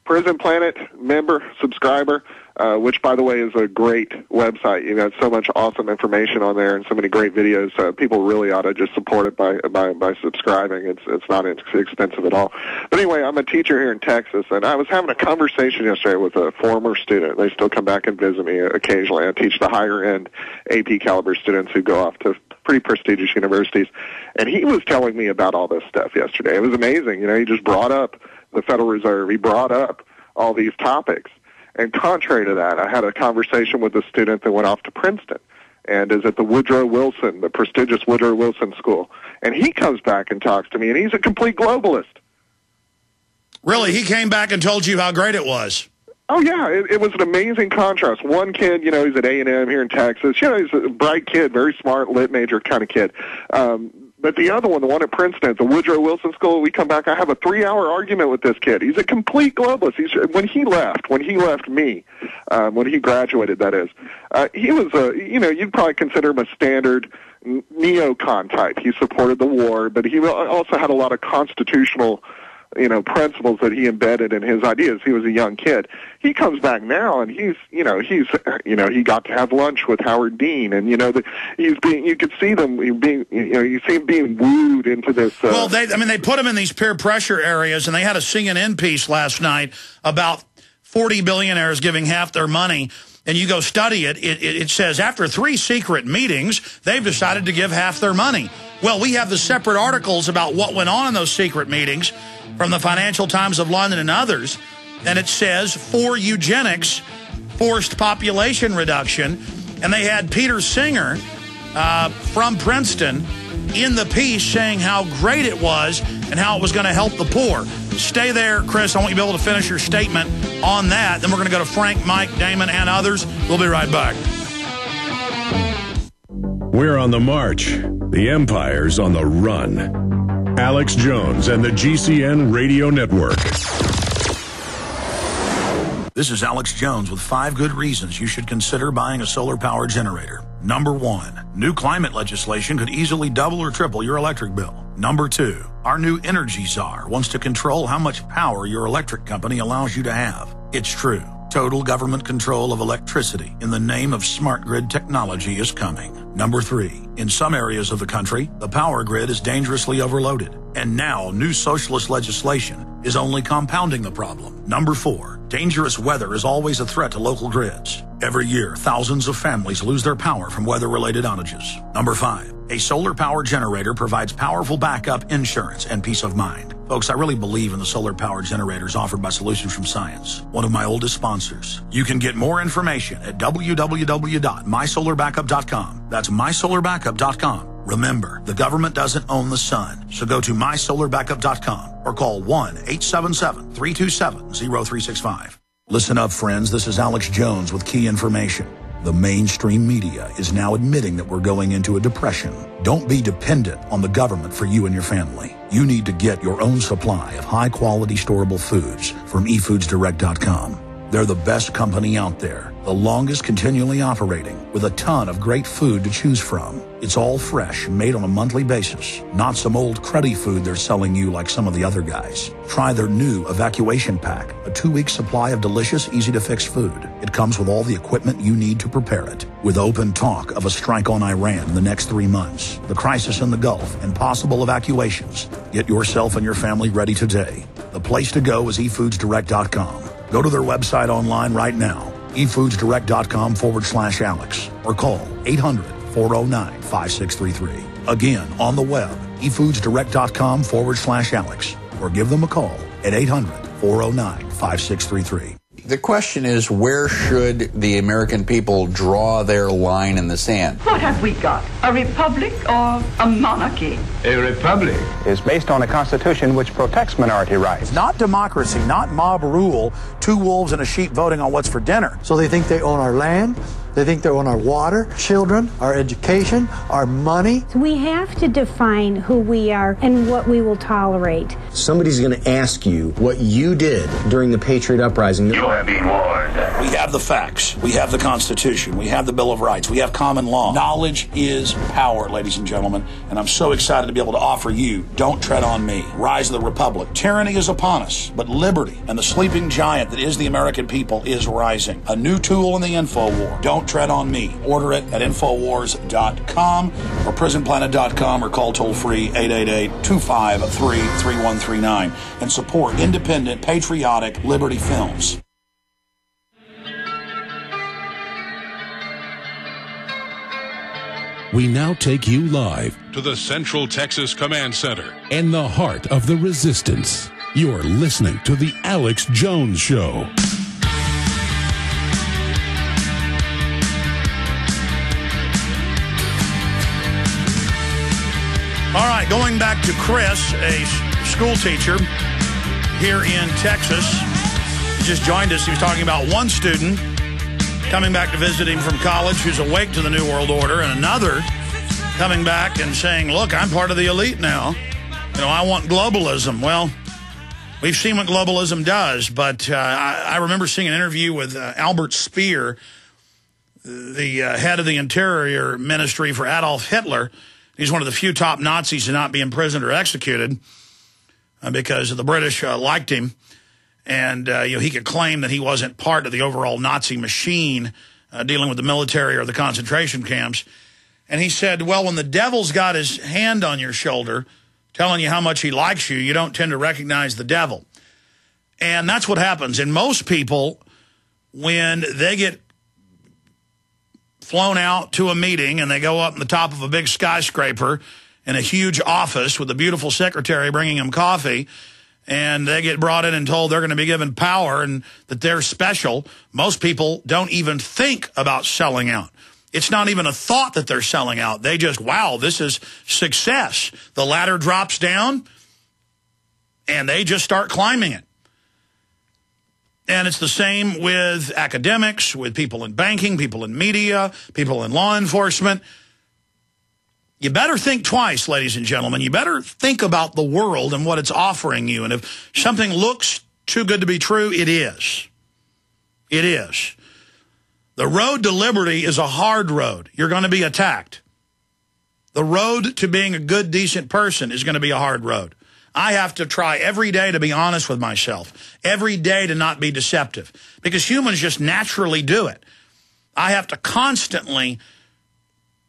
Prison Planet member, subscriber, which, by the way, is a great website. You got so much awesome information on there and so many great videos. People really ought to just support it by subscribing. It's not expensive at all. But anyway, I'm a teacher here in Texas, and I was having a conversation yesterday with a former student. They still come back and visit me occasionally. I teach the higher-end AP caliber students who go off to pretty prestigious universities. And he was telling me about all this stuff yesterday. It was amazing. You know, he just brought up the Federal Reserve. He brought up all these topics. And contrary to that, I had a conversation with a student that went off to Princeton and is at the the prestigious Woodrow Wilson School. And he comes back and talks to me, and he's a complete globalist. Really? He came back and told you how great it was? Oh, yeah. It was an amazing contrast. One kid, you know, he's at A&M here in Texas. You know, he's a bright kid, very smart, lit major kind of kid. But the other one, the one at Princeton, at the Woodrow Wilson School, we come back, I have a 3-hour argument with this kid. He's a complete globalist. When he left me, when he graduated, that is, he was you know, you'd probably consider him a standard neocon type. He supported the war, but he also had a lot of constitutional, you know, principles that he embedded in his ideas. He was a young kid. He comes back now, and he got to have lunch with Howard Dean, and you could see them being, you see him being wooed into this. Well, they put him in these peer pressure areas, and they had a CNN piece last night about 40 billionaires giving half their money. And you go study it, it says after 3 secret meetings, they've decided to give half their money. Well, we have the separate articles about what went on in those secret meetings from the Financial Times of London and others. And it says for eugenics, forced population reduction. And they had Peter Singer from Princeton in the piece saying how great it was and how it was going to help the poor. Stay there, Chris. I want you to be able to finish your statement on that. Then we're going to go to Frank, Mike, Damon, and others. We'll be right back. We're on the march. The empire's on the run. Alex Jones and the GCN Radio Network. This is Alex Jones with 5 good reasons you should consider buying a solar power generator. Number 1, new climate legislation could easily double or triple your electric bill. Number 2, our new energy czar wants to control how much power your electric company allows you to have. It's true. Total government control of electricity in the name of smart grid technology is coming. Number 3, in some areas of the country, the power grid is dangerously overloaded. And now new socialist legislation is only compounding the problem. Number 4, dangerous weather is always a threat to local grids. Every year, thousands of families lose their power from weather-related outages. Number 5, a solar power generator provides powerful backup insurance and peace of mind. Folks, I really believe in the solar power generators offered by Solutions from Science, one of my oldest sponsors. You can get more information at www.mysolarbackup.com. That's mysolarbackup.com. Remember, the government doesn't own the sun, so go to mysolarbackup.com or call 1-877-327-0365. Listen up, friends. This is Alex Jones with key information. The mainstream media is now admitting that we're going into a depression. Don't be dependent on the government for you and your family. You need to get your own supply of high-quality storable foods from efoodsdirect.com. They're the best company out there, the longest continually operating, with a ton of great food to choose from. It's all fresh, made on a monthly basis, not some old cruddy food they're selling you like some of the other guys. Try their new evacuation pack, a 2-week supply of delicious, easy-to-fix food. It comes with all the equipment you need to prepare it. With open talk of a strike on Iran in the next 3 months, the crisis in the Gulf, and possible evacuations, get yourself and your family ready today. The place to go is efoodsdirect.com. Go to their website online right now, efoodsdirect.com/Alex, or call 800-409-5633. Again, on the web, efoodsdirect.com/Alex, or give them a call at 800-409-5633. The question is, where should the American people draw their line in the sand? What have we got? A republic or a monarchy? A republic is based on a constitution which protects minority rights. Not democracy, not mob rule, 2 wolves and a sheep voting on what's for dinner. So they think they own our land, They think they own our water, children, our education, our money. We have to define who we are and what we will tolerate. Somebody's going to ask you what you did during the Patriot Uprising. You have been warned. We have the facts. We have the Constitution. We have the Bill of Rights. We have common law. Knowledge is power, ladies and gentlemen, and I'm so excited to be able to offer you Don't Tread on Me, Rise of the Republic. Tyranny is upon us, but liberty and the sleeping giant that is the American people is rising. A new tool in the info war. Don't Tread on Me. Order it at Infowars.com or PrisonPlanet.com or call toll-free 888-253-3139 and support independent, patriotic Liberty Films. We now take you live to the Central Texas Command Center in the heart of the resistance. You're listening to The Alex Jones Show. All right, going back to Chris, a school teacher here in Texas. He just joined us. He was talking about one student coming back to visit him from college who's awake to the New World Order, and another coming back and saying, look, I'm part of the elite now. You know, I want globalism. Well, we've seen what globalism does, but I remember seeing an interview with Albert Speer, the head of the Interior Ministry for Adolf Hitler. He's one of the few top Nazis to not be imprisoned or executed because the British liked him. And you know, he could claim that he wasn't part of the overall Nazi machine dealing with the military or the concentration camps. And he said, well, when the devil's got his hand on your shoulder telling you how much he likes you, you don't tend to recognize the devil. And that's what happens. And most people, when they get flown out to a meeting and they go up on the top of a big skyscraper in a huge office with a beautiful secretary bringing them coffee, and they get brought in and told they're going to be given power and that they're special, most people don't even think about selling out. It's not even a thought that they're selling out. They just, wow, this is success. The ladder drops down, and they just start climbing it. And it's the same with academics, with people in banking, people in media, people in law enforcement. You better think twice, ladies and gentlemen. You better think about the world and what it's offering you. And if something looks too good to be true, it is. It is. The road to liberty is a hard road. You're going to be attacked. The road to being a good, decent person is going to be a hard road. I have to try every day to be honest with myself, every day to not be deceptive, because humans just naturally do it. I have to constantly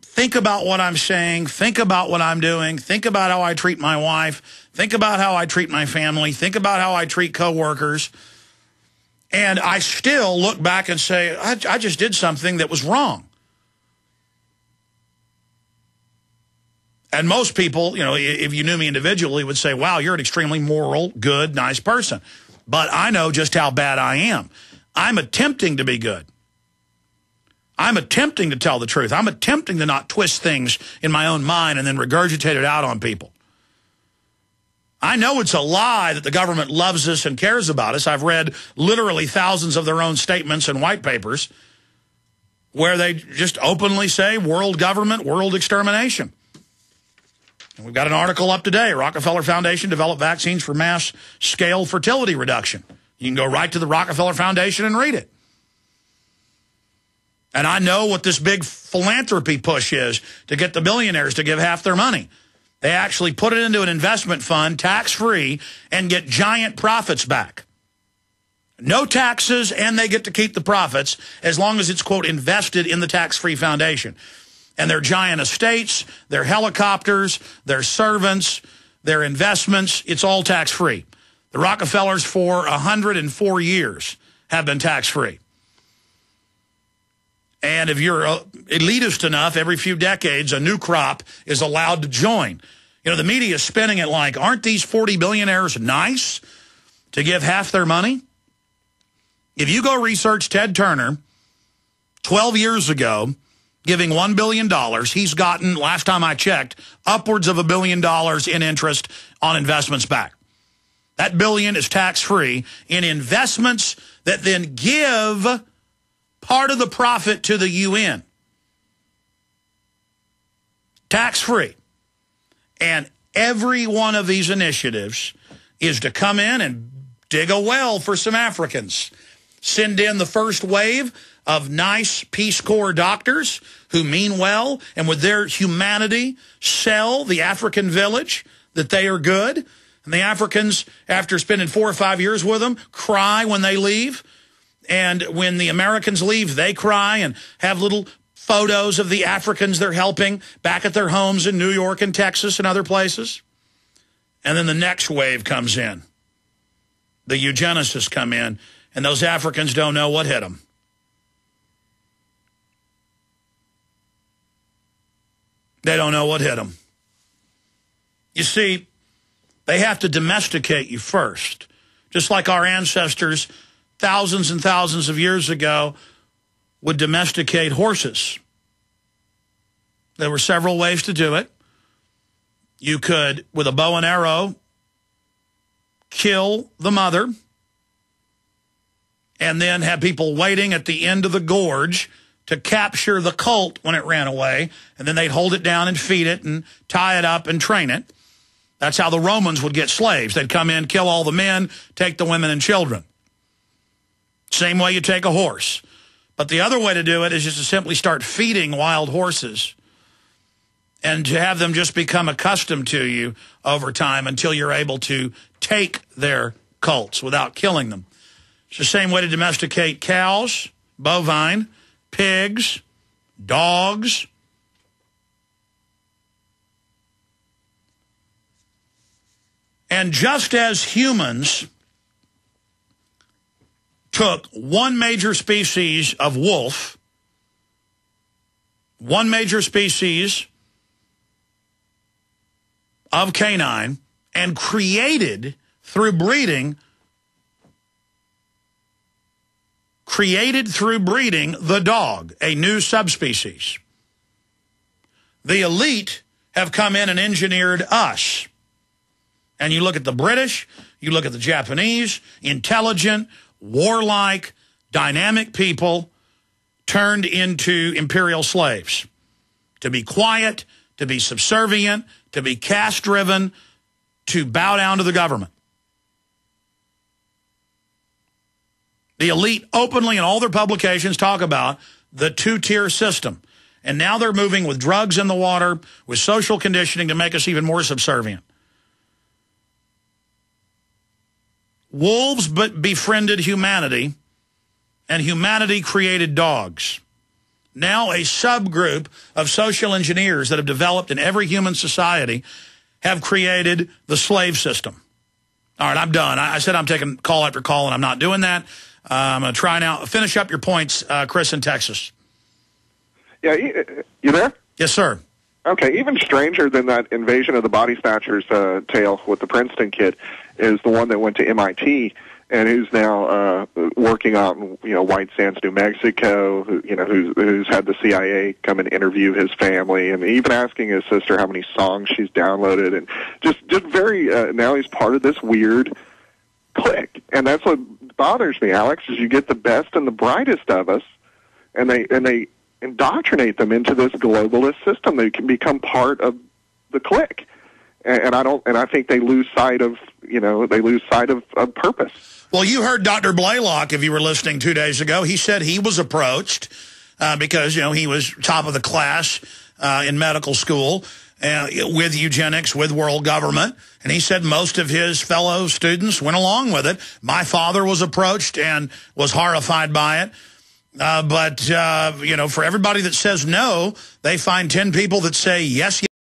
think about what I'm saying, think about what I'm doing, think about how I treat my wife, think about how I treat my family, think about how I treat coworkers. And I still look back and say, I just did something that was wrong. And most people, you know, if you knew me individually, would say, wow, you're an extremely moral, good, nice person. But I know just how bad I am. I'm attempting to be good. I'm attempting to tell the truth. I'm attempting to not twist things in my own mind and then regurgitate it out on people. I know it's a lie that the government loves us and cares about us. I've read literally thousands of their own statements and white papers where they just openly say world government, world extermination. And we've got an article up today. Rockefeller Foundation developed vaccines for mass-scale fertility reduction. You can go right to the Rockefeller Foundation and read it. And I know what this big philanthropy push is to get the billionaires to give half their money. They actually put it into an investment fund, tax-free, and get giant profits back. No taxes, and they get to keep the profits as long as it's, quote, invested in the tax-free foundation. And their giant estates, their helicopters, their servants, their investments, it's all tax-free. The Rockefellers for 104 years have been tax-free. And if you're elitist enough, every few decades, a new crop is allowed to join. You know, the media is spinning it like, aren't these 40 billionaires nice to give half their money? If you go research Ted Turner, 12 years ago, giving $1 billion, he's gotten, last time I checked, upwards of $1 billion in interest on investments back. That billion is tax-free in investments that then give part of the profit to the UN. Tax-free. And every one of these initiatives is to come in and dig a well for some Africans. Send in the first wave of nice Peace Corps doctors who mean well and with their humanity sell the African village that they are good. And the Africans, after spending 4 or 5 years with them, cry when they leave. And when the Americans leave, they cry and have little photos of the Africans they're helping back at their homes in New York and Texas and other places. And then the next wave comes in. The eugenicists come in, and those Africans don't know what hit them. They don't know what hit them. You see, they have to domesticate you first. Just like our ancestors thousands and thousands of years ago would domesticate horses. There were several ways to do it. You could, with a bow and arrow, kill the mother and then have people waiting at the end of the gorge to capture the colt when it ran away, and then they'd hold it down and feed it and tie it up and train it. That's how the Romans would get slaves. They'd come in, kill all the men, take the women and children. Same way you take a horse. But the other way to do it is just to simply start feeding wild horses and to have them just become accustomed to you over time until you're able to take their colts without killing them. It's the same way to domesticate cows, bovine, pigs, dogs. And just as humans took one major species of wolf, one major species of canine, and created through breeding the dog, a new subspecies. The elite have come in and engineered us. And you look at the British, you look at the Japanese, intelligent, warlike, dynamic people turned into imperial slaves. To be quiet, to be subservient, to be caste-driven, to bow down to the government. The elite openly in all their publications talk about the two-tier system. And now they're moving with drugs in the water, with social conditioning to make us even more subservient. Wolves but befriended humanity, and humanity created dogs. Now a subgroup of social engineers that have developed in every human society have created the slave system. All right, I'm done. I said I'm taking call after call, and I'm not doing that. I'm going to try now. Finish up your points, Chris in Texas. Yeah, you there? Yes, sir. Okay, even stranger than that Invasion of the Body Snatchers tale with the Princeton kid is the one that went to MIT and who's now working out in White Sands, New Mexico. Who's had the CIA come and interview his family, and even asking his sister how many songs she's downloaded, and just very now he's part of this weird clique, and that's what bothers me, Alex. Is you get the best and the brightest of us, and they indoctrinate them into this globalist system. They can become part of the clique, and I think they lose sight of purpose. Well, you heard Dr. Blaylock, if you were listening 2 days ago. He said he was approached because he was top of the class in medical school with eugenics, with world government, and he said most of his fellow students went along with it. My father was approached and was horrified by it. But for everybody that says no, they find 10 people that say yes.